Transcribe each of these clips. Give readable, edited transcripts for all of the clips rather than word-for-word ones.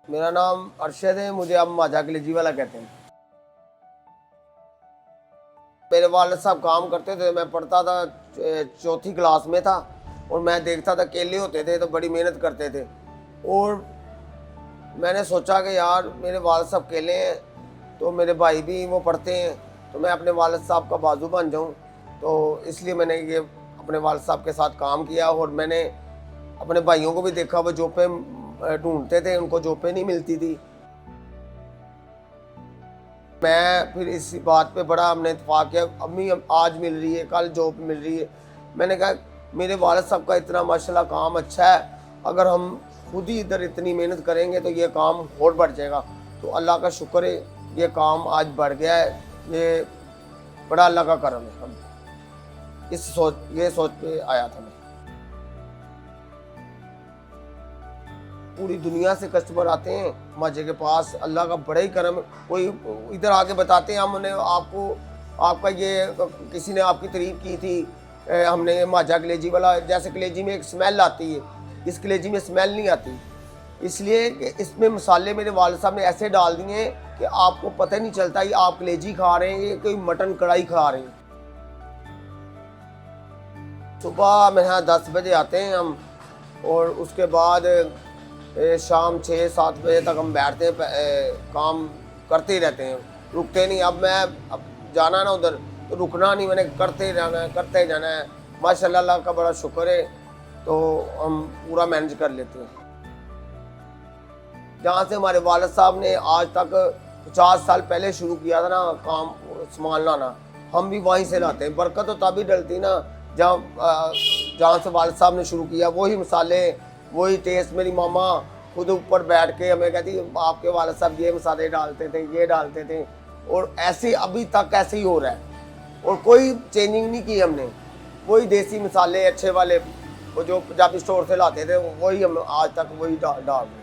मेरा नाम अरशद है, मुझे अब माजा कलेजी वाला कहते हैं। मेरे वालिद साहब काम करते थे, मैं पढ़ता था, चौथी क्लास में था और मैं देखता था केले होते थे तो बड़ी मेहनत करते थे। और मैंने सोचा कि यार मेरे वालिद साहब केले हैं तो मेरे भाई भी वो पढ़ते हैं, तो मैं अपने वालिद साहब का बाजू बन जाऊं। तो इसलिए मैंने ये अपने वालिद साहब के साथ काम किया और मैंने अपने भाइयों को भी देखा, वो जॉबें ढूंढते थे, उनको जॉबें नहीं मिलती थी। मैं फिर इस बात पे बड़ा हमने इत्तेफाक किया, अम्मी आज मिल रही है, कल जॉब मिल रही है। मैंने कहा मेरे वालिद साहब का इतना माशाल्लाह काम अच्छा है, अगर हम खुद ही इधर इतनी मेहनत करेंगे तो ये काम और बढ़ जाएगा। तो अल्लाह का शुक्र है, ये काम आज बढ़ गया है। ये बड़ा अल्लाह का करम है। हम ये सोच पे आया था मैं। पूरी दुनिया से कस्टमर आते हैं माजे के पास, अल्लाह का बड़ा ही करम है। कोई इधर आके बताते हैं हमने आपको, आपका ये किसी ने आपकी तारीफ की थी, हमने माजा कलेजी वाला, जैसे कलेजी में एक स्मेल आती है, इस कलेजी में स्मेल नहीं आती, इसलिए कि इसमें मसाले मेरे वालिद साहब ने ऐसे डाल दिए कि आपको पता ही नहीं चलता ये आप कलेजी खा रहे हैं, ये कोई मटन कढ़ाई खा रहे हैं। सुबह मेरे यहाँ 10 बजे आते हैं हम, और उसके बाद शाम 6-7 बजे तक हम बैठते हैं, काम करते ही रहते हैं, रुकते नहीं। अब जाना ना उधर तो रुकना नहीं, मैंने करते ही रहना है, करते ही जाना है। माशाल्लाह अल्लाह का बड़ा शुक्र है, तो हम पूरा मैनेज कर लेते हैं। जहाँ से हमारे वालिद साहब ने आज तक 50 साल पहले शुरू किया था ना काम सामान लाना, हम भी वहीं से लाते हैं। बरकत तो तभी डलती ना जहाँ से वालिद साहब ने शुरू किया, वही मसाले, वही टेस्ट। मेरी मामा खुद ऊपर बैठ के हमें कहती आपके वालिद साहब ये मसाले डालते थे, ये डालते थे, और ऐसे अभी तक ऐसे ही हो रहा है और कोई चेंजिंग नहीं की हमने। वही देसी मसाले अच्छे वाले, वो जो पंजाबी स्टोर से लाते थे, वही हम आज तक वही डाल रहे हैं।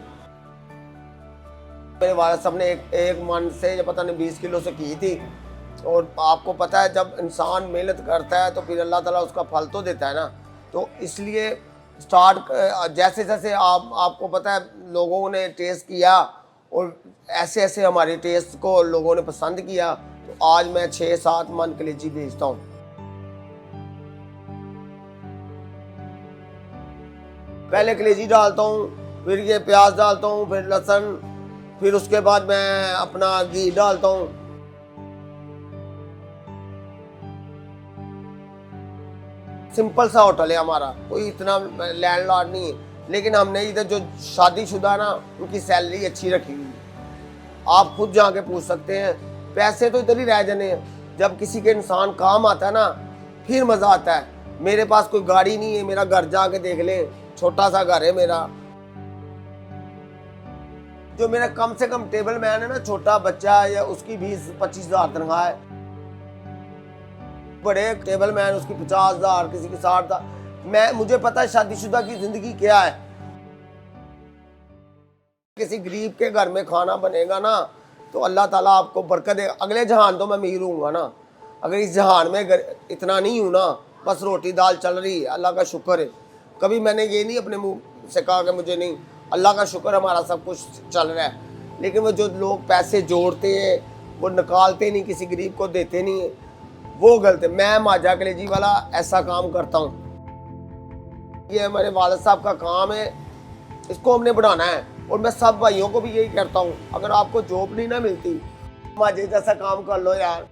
मेरे वालिद साहब ने एक मन से पता नहीं 20 किलो से की थी। और आपको पता है जब इंसान मेहनत करता है तो फिर अल्लाह ताला उसका फल तो देता है ना। तो इसलिए स्टार्ट जैसे जैसे आपको पता है लोगों ने टेस्ट किया और ऐसे ऐसे हमारे टेस्ट को लोगों ने पसंद किया, तो आज मैं 6-7 मन कलेजी बेचता हूँ। पहले कलेजी डालता हूँ, फिर ये प्याज डालता हूँ, फिर लहसुन, फिर उसके बाद मैं अपना घी डालता हूँ। सिंपल सा होटल है हमारा, कोई इतना लैंडलॉर्ड नहीं है, लेकिन हमने इधर जो शादीशुदा ना उनकी सैलरी अच्छी रखी हुई है। आप खुद जाके पूछ सकते हैं, पैसे तो इधर ही रह जाने हैं। जब किसी के इंसान काम आता है ना फिर मज़ा आता है। मेरे पास कोई गाड़ी नहीं है, मेरा घर जाके देख लें, छोटा सा घर है मेरा। जो मेरा कम से कम टेबल मैन है ना, छोटा बच्चा है, या उसकी 20-25 हज़ार तनख्वाह है। बड़े टेबल मैन उसकी 50 हज़ार, किसी की 60 हज़ार। मुझे पता है शादीशुदा की जिंदगी क्या है। किसी गरीब के घर में खाना बनेगा ना तो अल्लाह ताला आपको बरकत देगा। अगले जहान तो मैं अमीर हूँगा ना, अगर इस जहान में इतना नहीं हूँ ना, बस रोटी दाल चल रही है, अल्लाह का शुक्र है। कभी मैंने ये नहीं अपने मुंह से कहा कि मुझे नहीं, अल्लाह का शुक्र हमारा सब कुछ चल रहा है। लेकिन वो जो लोग पैसे जोड़ते हैं वो निकालते नहीं, किसी गरीब को देते नहीं है, वो गलत है। मैं माजा कलेजी वाला ऐसा काम करता हूँ। ये हमारे वालिद साहब का काम है, इसको हमने बढ़ाना है। और मैं सब भाइयों को भी यही करता हूँ, अगर आपको जॉब नहीं ना मिलती, माजे जैसा काम कर लो यार।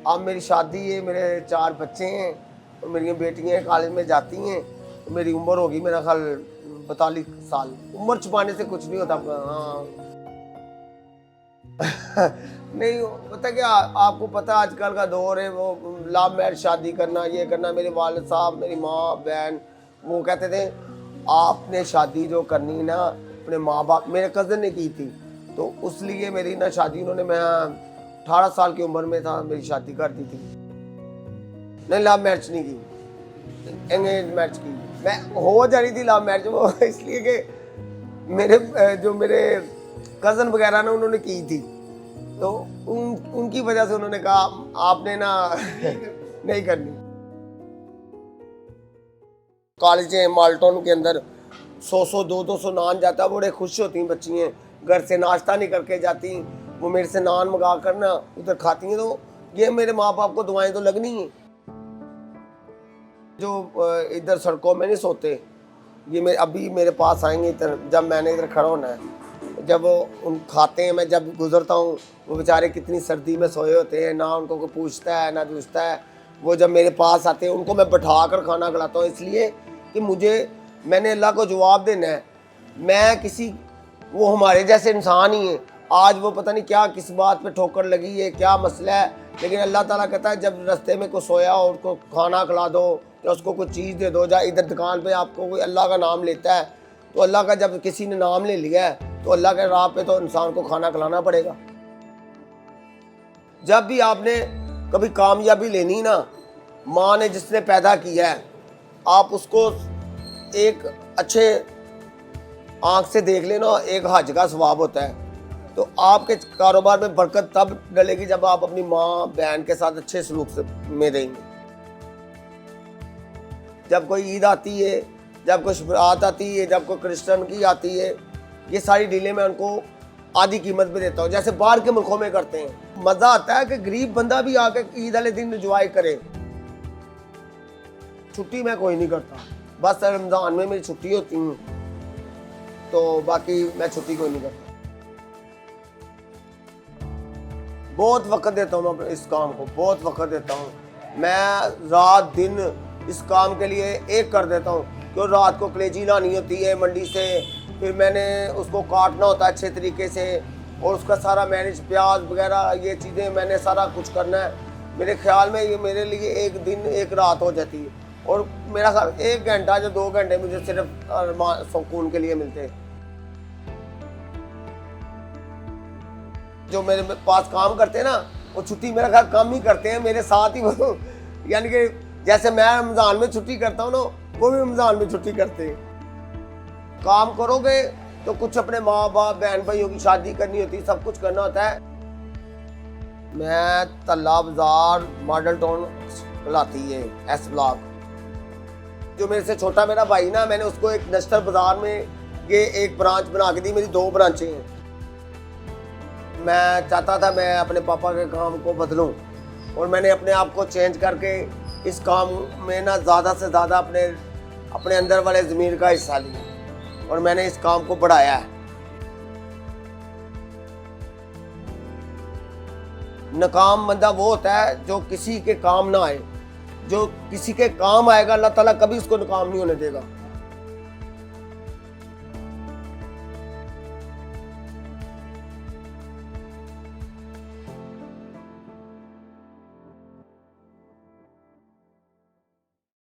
अब मेरी शादी है, मेरे 4 बच्चे हैं और मेरी बेटियाँ कॉलेज में जाती हैं। तो मेरी उम्र होगी मेरा ख्याल 42 साल। उम्र छुपाने से कुछ नहीं होता। हाँ नहीं पता क्या, आपको पता आजकल का दौर है, वो लव मैरिज शादी करना, ये करना। मेरे वालिद साहब, मेरी माँ बहन वो कहते थे आपने शादी जो करनी ना अपने माँ बाप, मेरे कज़न ने की थी, तो उस लिए मेरी ना शादी उन्होंने, मैं 18 साल की उम्र में था, मेरी शादी कर दी थी। नहीं लव मैरिज नहीं की, एंगेज मैरिज की। मैं हो जा रही थी लव मैरिज वो इसलिए कि मेरे कज़न वगैरह ना उन्होंने की थी, तो उनकी वजह से उन्होंने कहा आपने ना नहीं करनी। कॉलेज है माल्टोन के अंदर, 100 200 नान जाता है, बड़े खुश होती हैं बच्ची हैं, घर से नाश्ता नहीं करके जाती, वो मेरे से नान मंगा कर ना उधर खाती हैं। तो ये मेरे माँ बाप को दुआएं तो लगनी हैं। जो इधर सड़कों में नहीं सोते, ये मेरे अभी मेरे पास आएंगे इधर, जब मैंने इधर खड़ा होना है, जब वो उन खाते हैं, मैं जब गुजरता हूँ, वो बेचारे कितनी सर्दी में सोए होते हैं, ना उनको कोई पूछता है ना पूछता है। वो जब मेरे पास आते हैं उनको मैं बैठा कर खाना खिलाता हूँ, इसलिए कि मैंने अल्लाह को जवाब देना है। मैं किसी, वो हमारे जैसे इंसान ही हैं। आज वो पता नहीं क्या किस बात पे ठोकर लगी है, क्या मसला है, लेकिन अल्लाह ताला कहता है जब रास्ते में कोई सोया हो उसको खाना खिला दो या उसको कोई चीज़ दे दो। या इधर दुकान पे आपको कोई अल्लाह का नाम लेता है, तो अल्लाह का जब किसी ने नाम ले लिया है तो अल्लाह के राह पे तो इंसान को खाना खिलाना पड़ेगा। जब भी आपने कभी कामयाबी लेनी ना, माँ ने जिसने पैदा किया है, आप उसको एक अच्छे आँख से देख लेना, एक हज का सवाब होता है। तो आपके कारोबार में बरकत तब डलेगी जब आप अपनी माँ बहन के साथ अच्छे सलूक में रहेंगे। जब कोई ईद आती है, जब कोई शुभरात आती है, जब कोई क्रिश्चियन की आती है, ये सारी डीलें मैं उनको आधी कीमत पे देता हूँ, जैसे बाहर के मुल्कों में करते हैं। मज़ा आता है कि गरीब बंदा भी आके ईद वाले दिन एंजॉय करे। छुट्टी मैं कोई नहीं करता, बस रमज़ान में मेरी छुट्टी होती है, तो बाकी मैं छुट्टी कोई नहीं करता। बहुत वक्त देता हूँ मैं इस काम को, बहुत वक्त देता हूँ। मैं रात दिन इस काम के लिए एक कर देता हूँ, क्यों रात को कलेजी लानी होती है मंडी से, फिर मैंने उसको काटना होता है अच्छे तरीके से, और उसका सारा मैनेज, प्याज वगैरह ये चीज़ें मैंने सारा कुछ करना है। मेरे ख्याल में ये मेरे लिए एक दिन एक रात हो जाती है, और मेरा ख्याल 1 घंटा या 2 घंटे मुझे सिर्फ सुकून के लिए मिलते हैं। जो मेरे पास काम करते हैं ना, वो छुट्टी मेरा ख्याल कम ही करते हैं मेरे साथ ही, वो यानी कि जैसे मैं रमज़ान में छुट्टी करता हूँ ना, वो भी रमज़ान में छुट्टी करते हैं। काम करोगे तो कुछ अपने माँ बाप बहन भाइयों की शादी करनी होती है, सब कुछ करना होता है। मैं तल्ला बाजार मॉडल टाउन लाती है एस ब्लॉक। जो मेरे से छोटा मेरा भाई ना, मैंने उसको एक नश्तर बाजार में ये एक ब्रांच बना के दी, मेरी 2 ब्रांचें हैं। मैं चाहता था मैं अपने पापा के काम को बदलूं, और मैंने अपने आप को चेंज करके इस काम में ना ज़्यादा से ज़्यादा अपने अंदर वाले ज़मीर का हिस्सा लिया, और मैंने इस काम को बढ़ाया है। नाकाम बंदा वो होता है जो किसी के काम ना आए, जो किसी के काम आएगा अल्लाह ताला कभी उसको नाकाम नहीं होने देगा।